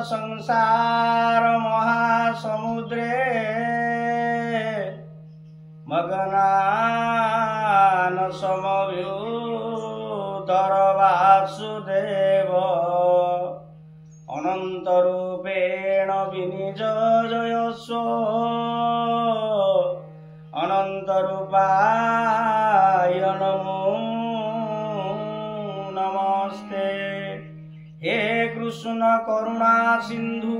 संसार महासमुद्रे मगनान समव्युदर वासुदेव अनंत रूपेण विनिजयस्व अनंत रूपाय नमो नमस्ते। हे कृष्ण करुणा सिंधु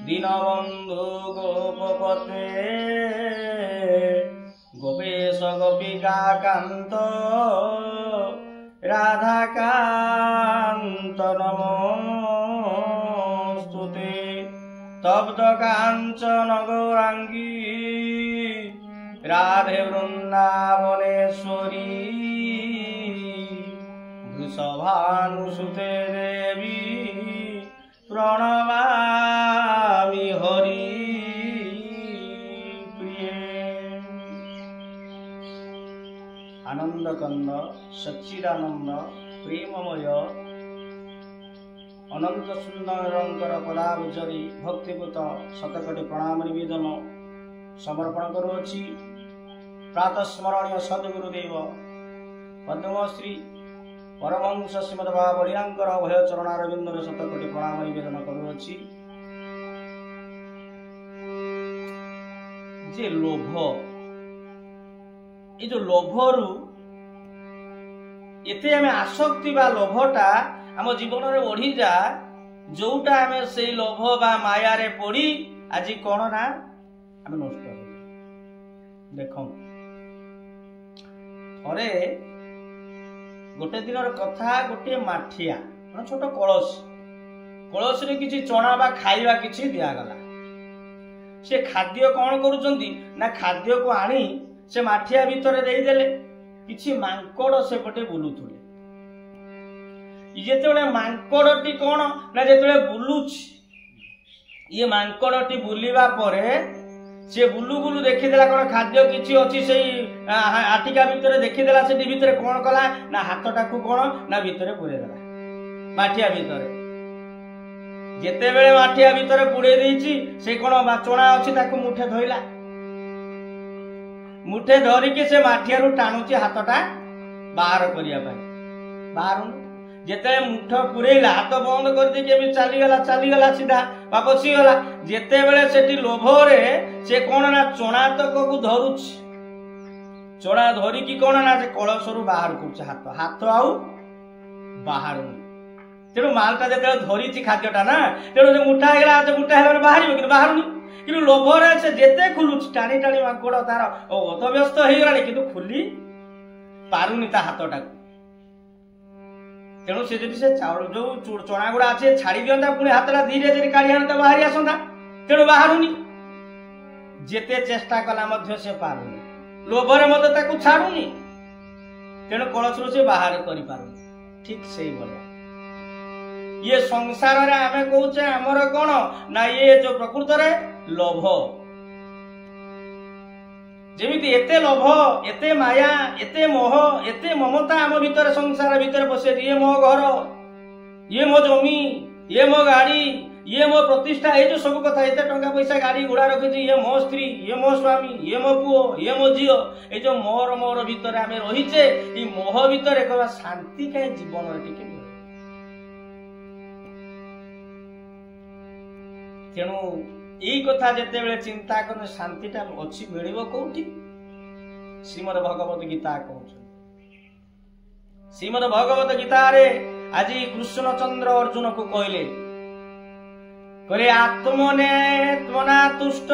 दीनबंधु गोपपते गोपेश गोपिका कांत राधाकांत नमोस्तुते। तप्त कांचन गौरांगी राधे वृंदावनेश्वरी वृषभानुसुते देवी प्रणमामि हरि प्रिये। आनंद कंद सच्चिदानंद प्रेममय अनंत सुंदर पदावचरी भक्तिपूत शतकोटि प्रणाम निवेदन समर्पण करुछि। प्रातः स्मरणीय सद्गुरुदेव पद्मश्री परमहंस श्रीमद्भागवतींकर अभय चरणारविंदर शतकोटि प्रणाम निवेदन करुछि। जे लोभ ये जो लोभरु एते आमे आसक्ति बा लोभटा आम जीवन में बढ़ी जा जोटा आम से लोभ बा माया रे पड़ी आज कौन ना आम नष्ट हो देख थे गोटे दिन कथा गोटे माठिया छोट कलश कलश रे किसी चना बा खाइबा किसी दिगला से खाद्य कौन करुचंती ना खाद्य को आनी से माठिया भितर देदेले किसी मांकड़ सेपटे बुलुथुले जेतेबेले मांकड़टी कौन ना जेतेबेले बुलुछि ये मांकड़टी बुलिबा परे से बुलु बुलु देखिदेला कौन खाद्य किछि अछि सेई आटिका भितर देखिदेला सेठी भितर कौन कला ना हाथटाकू कौन ना भितर पुरे देला माठिया भितर जेतेबेले माठिया भितर पुरे देइछि से कौन चोणा अछि ताकू मुठे धइला मुठे धरिकी से माठिया टाणुची हाथटा बाहर करिया बाहर जेते मुठ पुरेला हाथ बंद कर दे के चलीगला सीधा बा पशिगला जेते बेले सेठी लोभरे से कोन ना चोणा तक को धरुछि चोणा धरिकी कोन ना से कलशरु बाहर करछ हाथ आउ बाहर तेणु मालटा जेते धरिछि खाद्यटा ना तेणु जे मुठा हेला बाहर कि बाहरुनी कि लोभरे से जेते खुलुछि टाणी टाणी मांकड़ तार अधव्यस्त हो गलानी कि खुली पारुनी ता हाथटा तेणु से जब से चाउल जो चना गुड़ा अच्छे छाड़ी दिंता पुणी हाथटा धीरे धीरे काढ़ी आनता बाहरी आसंता तेणु बाहरुनी जेते चेष्टा कला मध्य से पारुनी लोभरे मत ताकू छाड़ुनी तेणु कलशरु से बाहर करि पारुनी ठीक सेही भलिया ये संसार रे आमे कहूचे हमर कोन ना ये जो प्रकृत रे लोभ जेमिति एते लोभ एते माया एते मोह एते ममता आम भीतर संसार भीतर बसे ये मो घर ये मो जमी ये मो गाड़ी ये मो प्रतिष्ठा ये जो सब कथा एते टंका पैसा गाड़ी घोड़ा रखिछि ये मो स्त्री ये मो स्वामी ये मो पुओ ये मो झियो ए जो मोर मोर भीतर आमे रहिचे ई मोह भीतर एक शांति के जीवन रे टिके तेणु यही कथा जिते बेले चिंता कर शांतिटा अच्छी मिल कौटी श्रीमद भगवत गीता कहते श्रीमद भगवत गीता रे आज कृष्णचंद्र अर्जुन को कहले कहले आत्मनेत्मना तुष्ट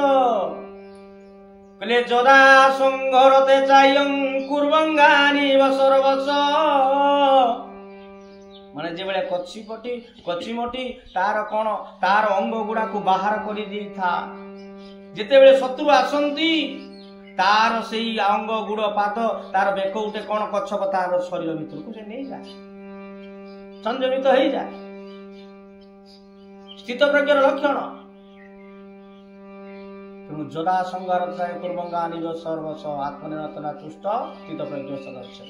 कहले जदा संघरते चायं कुर्वंगानि सर्वस माने जे बेले कचिमटी तार कौन तार अंग गुड़ा को बाहर कर दी था जिते बेले शत्रु आसंती तार से अंग गुड़ पाद तार बेक उठे कौन कछप तार शरीर भीतर को से नहीं जाए संयमित हो जाए स्थित प्रज्ञर लक्षण जदा संगार पूर्वंगानि सर्वस आत्मनिरतना तुष्ट स्थित प्रज्ञ सदस्य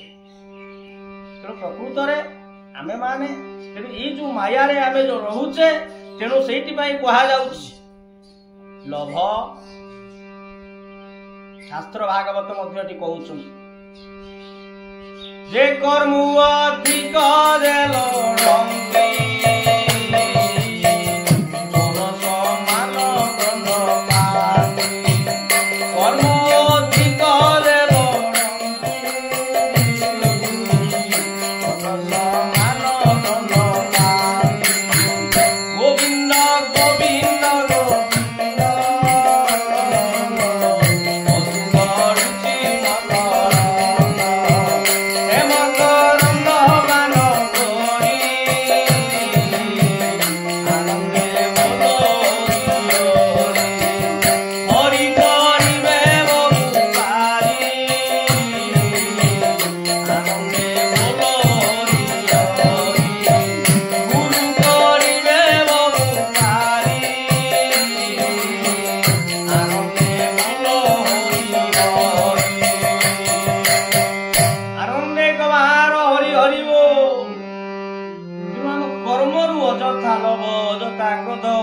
प्रकृत आमे माने तेणु ये जो माया रे आमे जो रहुचे तेणु सेठी पाई कहा जाउछि लोभ। शास्त्र भागवत मध्यटी कहउछन जे कर्म अधिक देलो रंगी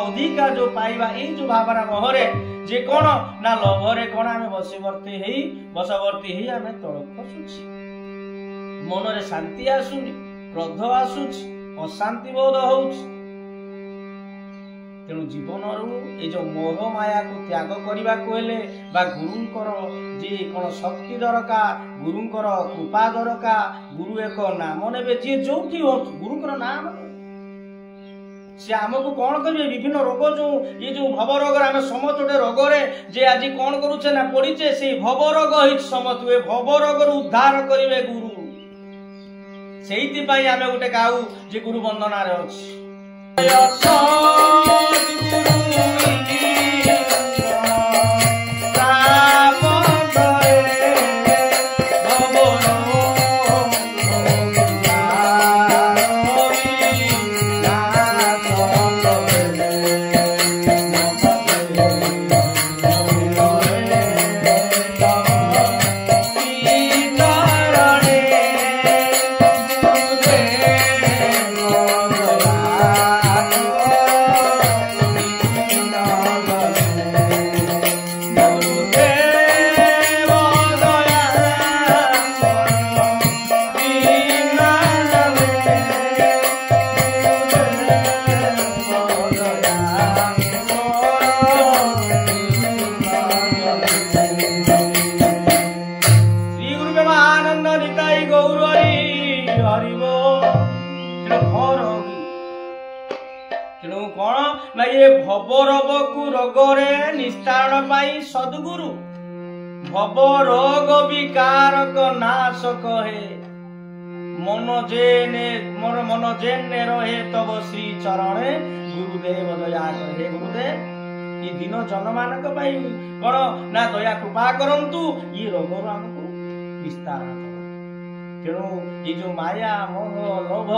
अधिका जो पाइबा ये जो भावना मोहरे जे कौन ना लोभरे कौन आमे बसवर्ती ही आमे तळक खसुछि मन रे शांति आसुनी क्रोध आसुछि अशांति बोध होउछि। तेणु जीवन ये जो मोह माया को त्याग करने को हेले बा गुरुंकर जे कौन शक्ति दरकार गुरुंकर कृपा दरकार गुरु एक नाम ने जी जो गुरुंकर नाम से आमको कौन करिए विभिन्न रोग जो ये जो भव रोग आम समस्त गोटे रोगरे जे आज कौन करुचे ना पड़ीचे से भव रोग ही समस्त हुए भव रोग उद्धार करिवे गुरु से आम गोटे गाऊ जे गुरु वंदना रे अछि ना ये भवरोग को रोगरे निस्तारण पाई सद्गुरु भव रोग विकार को नाश कहे मन जेने रहे तब श्री चरणे गुरुदेव दया करे। गुरुदेव ये दिन जन मानक पाई कौन ना दया कृपा करंतु ये रोग हमको निस्तारण कर। तेणु ये जो माया मोह लोभ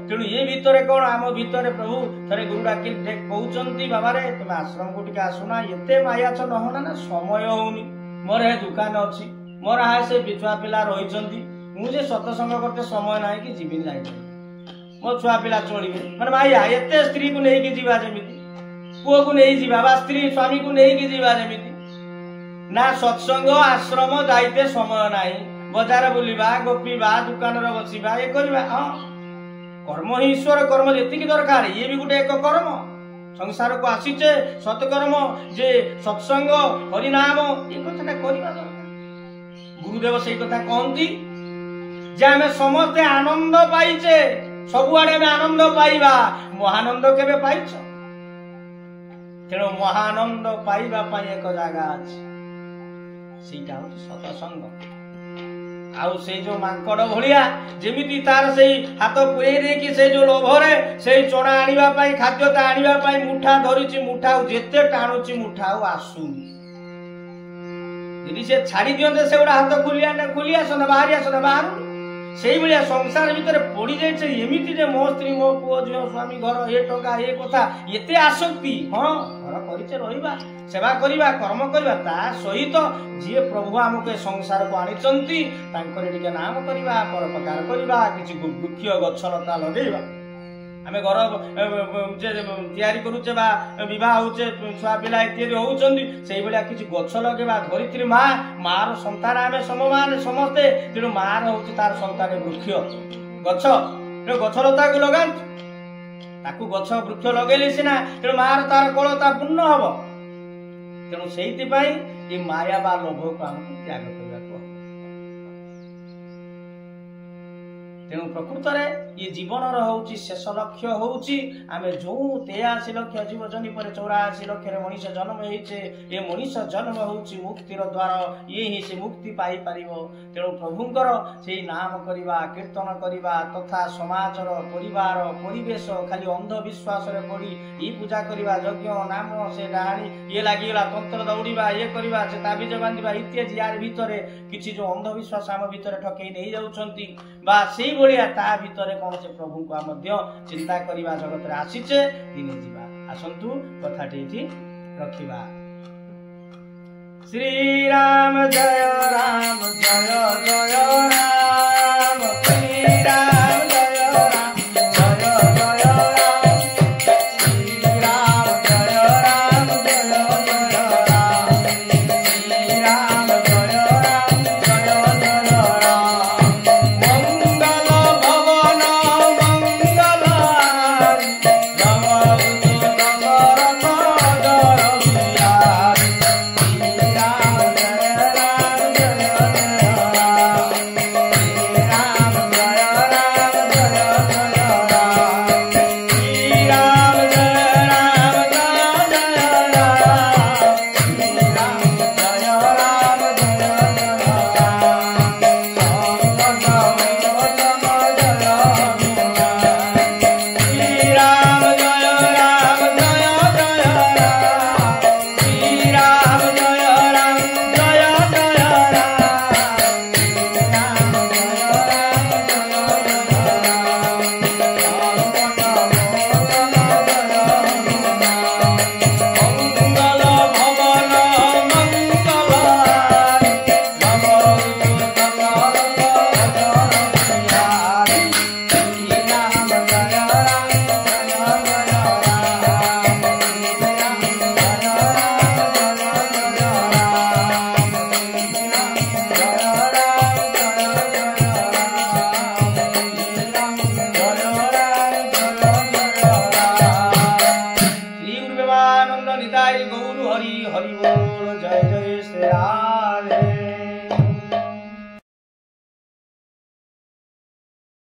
तेणु ये भितर कौन आम भितर प्रभु थे गुरु डाकिल कहते बाबा रे तुम आश्रम को टिके आसुना एते माया च नहना ना समय होनी मोर हे दुकान अच्छी मोर हा से छुआ पिला रही मुझे सत्संग करते समय ना कि जीवन जाए मो छुआ पिला चलिए मैंने माया एते स्त्री को लेकिन जीवा जमीती पुओ को नहीं जीवा बा स्त्री स्वामी को लेकिन जीवा जमीती ना सत्संग आश्रम जाइते समय नाही बजार बुलिबा गोपीबा दुकान रे बसिबा ये करबा हां कर्म ही ईश्वर कर्म जेतिकी दरकार ये भी गोटे एक कर्म संसार को आसीचे सत्कर्म जे सत्संग हरि नाम ये कथाटा करबा दरकार। गुरुदेव से कथा कहंती जे आमे समस्त आनंद पाइचे सब आडे आमे आनंद पाइबा महानंद केबे पाइछ तेणु महानंद पाइबा पाई एक जगह अछि सीटा हो सत्संग आउ से जो मांकड़ भलिया जेमिति तार से हाथ पुरे दे कि से जो लोभरे से चोणा आनिबा पाई खाद्यता आनिबा पाई मुठा धरिछि मुठा जेते टाणुछि मुठा आसुनी यदि से छाड़ी दियंते से उडा हाथ खुलिया ना खुलिया सना बाहर ସେଇ ଭଳିଆ ସଂସାର ଭିତରେ ପଡି ଯାଇଛେ ଏମିତି ଯେ ମୋ ସ୍ତ୍ରୀ ମୋ ପୁଅ ଝିଅ ସ୍ୱାମୀ ଘର ଏ ଟଙ୍କା ଏ କଥା ଏତେ ଆସକ୍ତି। ହଁ ଘର କରିଛେ ରହିବା ସେବା କରିବା କର୍ମ କରିବା ତା ସହିତ ଯିଏ ପ୍ରଭୁ ଆମକୁ ଏ ସଂସାରକୁ ଆଣିଛନ୍ତି ତାଙ୍କର ଟିକେ ନାମ କରିବା ପରୋପକାର କରିବା କିଛି ବୃକ୍ଷ ଗଛ ଲତା ଲଗେଇବା। ଆମେ ଘର ତିଆରି କରୁଛେ ବା ବିବାହ ହଉଛେ ଛୁଆ ପିଲା ଇତ୍ୟାଦି ହଉଛନ୍ତି ସେଇଭଳିଆ କିଛି ଗଛ ଲଗେଇବା। ଧରିତ୍ରୀ ମାର ସନ୍ତାନ ଆମେ ସମସ୍ତେ ତେଣୁ ମାର ହଉଛି ତାର ସନ୍ତାନ ବୃକ୍ଷ ଗଛ ଗଛ ଲତାକୁ ଲଗାନ୍ତୁ ତାକୁ ଗଛ ବୃକ୍ଷ ଲଗେଇଲେ ସିନା ତେଣୁ ମାର ତାର କଳତା ପୂର୍ଣ୍ଣ ହବ। ତେଣୁ ସେଇଥିପାଇଁ ଏ ମାୟା ବା ଲୋଭକୁ ଆମକୁ ତ୍ୟାଗ କରିବାକୁ ହବ। ତେଣୁ ପ୍ରକୃତରେ ଏ ଜୀବନର ହଉଛି ଶେଷ ଲକ୍ଷ୍ୟ ହଉଛି ଆମେ ଯୋଉ 83 ଲକ୍ଷ ଜୀବ ଜନି ପରେ 84 ଲକ୍ଷରେ ମଣିଷ ଜନ୍ମ ହେଇଛେ ଏ ମଣିଷ ଜନ୍ମ ହଉଛି ମୁକ୍ତିର ଦ୍ୱାର। ଇଏ ହିଁ ସେ ମୁକ୍ତି ପାଇପାରିବ। ତେଣୁ ପ୍ରଭୁଙ୍କର ସେଇ ନାମ କରିବା କୀର୍ତ୍ତନ କରିବା ତଥା ସମାଜର ପରିବାର ପରିବେଶ ଖାଲି ଅନ୍ଧବିଶ୍ୱାସରେ ପଡ଼ି ଇ ପୂଜା କରିବା ଯଜ୍ଞ ନାମ ସେ ଡାହାଣୀ ଇଏ ଲାଗିଗଲା ତନ୍ତ୍ର ଦୌଡ଼ିବା ଇଏ କରିବା ସେ ତାବିଜ ବାନ୍ଧିବା ଇତ୍ୟାଦି ୟାର ଭିତରେ କିଛି ଯୋଉ ଅନ୍ଧବିଶ୍ୱାସ ଆମ ଭିତରେ ଠକେଇ ନେଇଯାଉଛନ୍ତି ବା ସେଇ ଭଳିଆ ତା ଭିତରେ କୌଣସି ପ୍ରଭୁଙ୍କୁ ମଧ୍ୟ ଚିନ୍ତା କରିବା ଜଗତରେ ଆସିଛେ ଦିନେ ଯିବା। ଆସନ୍ତୁ କଥାଟି ଏଠି ରଖିବା। ଶ୍ରୀରାମ ଜୟ ଜୟ ଜୟ ରାମ।